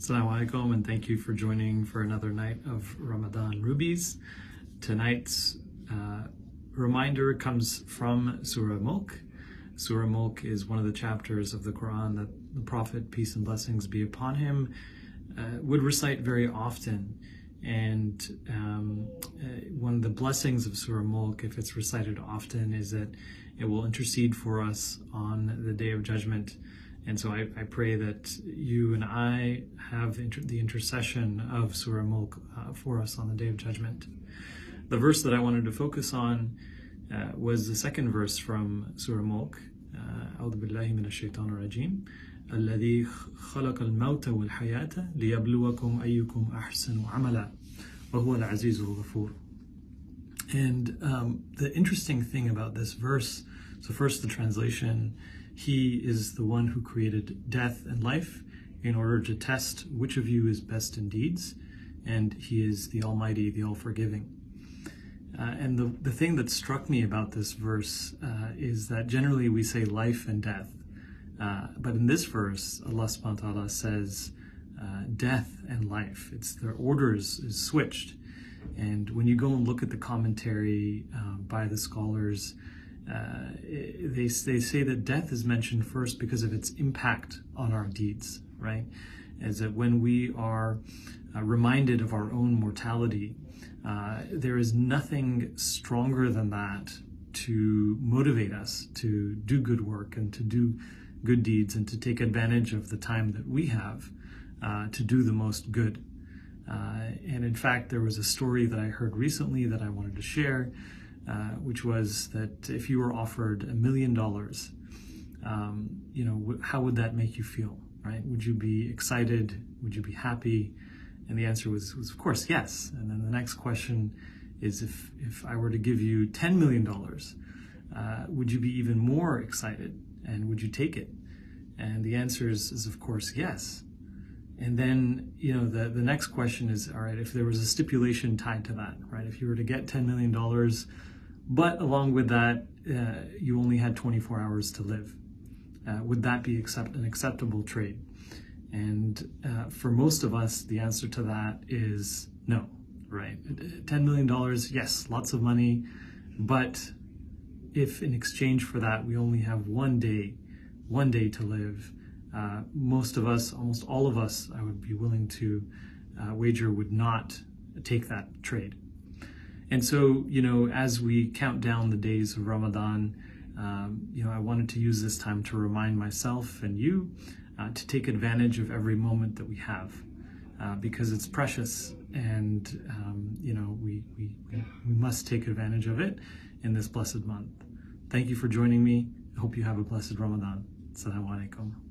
Assalamu alaikum, and thank you for joining for another night of Ramadan Rubies. Tonight's reminder comes from Surah Mulk. Surah Mulk is one of the chapters of the Quran that the Prophet, peace and blessings be upon him, would recite very often. And one of the blessings of Surah Mulk, if it's recited often, is that it will intercede for us on the Day of Judgment. And so I pray that you and I have the intercession of Surah Mulk for us on the Day of Judgment. The verse that I wanted to focus on was the second verse from Surah Mulk. أعوذ بالله من الشيطان الرجيم الذي خلق الموت والحياة ليبلوكم أيكم أحسن عملا وهو العزيز الغفور. And the interesting thing about this verse, so first the translation, He is the one who created death and life in order to test which of you is best in deeds, and He is the Almighty, the All-Forgiving. And the thing that struck me about this verse is that generally we say life and death, but in this verse, Allah subhanahu wa ta'ala says death and life. It's their orders is switched. And when you go and look at the commentary by the scholars, they say that death is mentioned first because of its impact on our deeds, right? As that when we are reminded of our own mortality, there is nothing stronger than that to motivate us to do good work and to do good deeds and to take advantage of the time that we have to do the most good. And in fact, there was a story that I heard recently that I wanted to share, which was that if you were offered $1 million, how would that make you feel, right? Would you be excited? Would you be happy? And the answer was of course, yes. And then the next question is, if I were to give you $10 million, would you be even more excited? And would you take it? And the answer is of course, yes. And then, the next question is, all right, if there was a stipulation tied to that, right? If you were to get $10 million, but along with that, you only had 24 hours to live, would that be an acceptable trade? And for most of us, the answer to that is no, right? $10 million, yes, lots of money, but if in exchange for that, we only have one day to live, most of us, almost all of us, I would be willing to wager would not take that trade. And so, as we count down the days of Ramadan, I wanted to use this time to remind myself and you to take advantage of every moment that we have, because it's precious, and we must take advantage of it in this blessed month. Thank you for joining me. I hope you have a blessed Ramadan. Assalamu alaikum.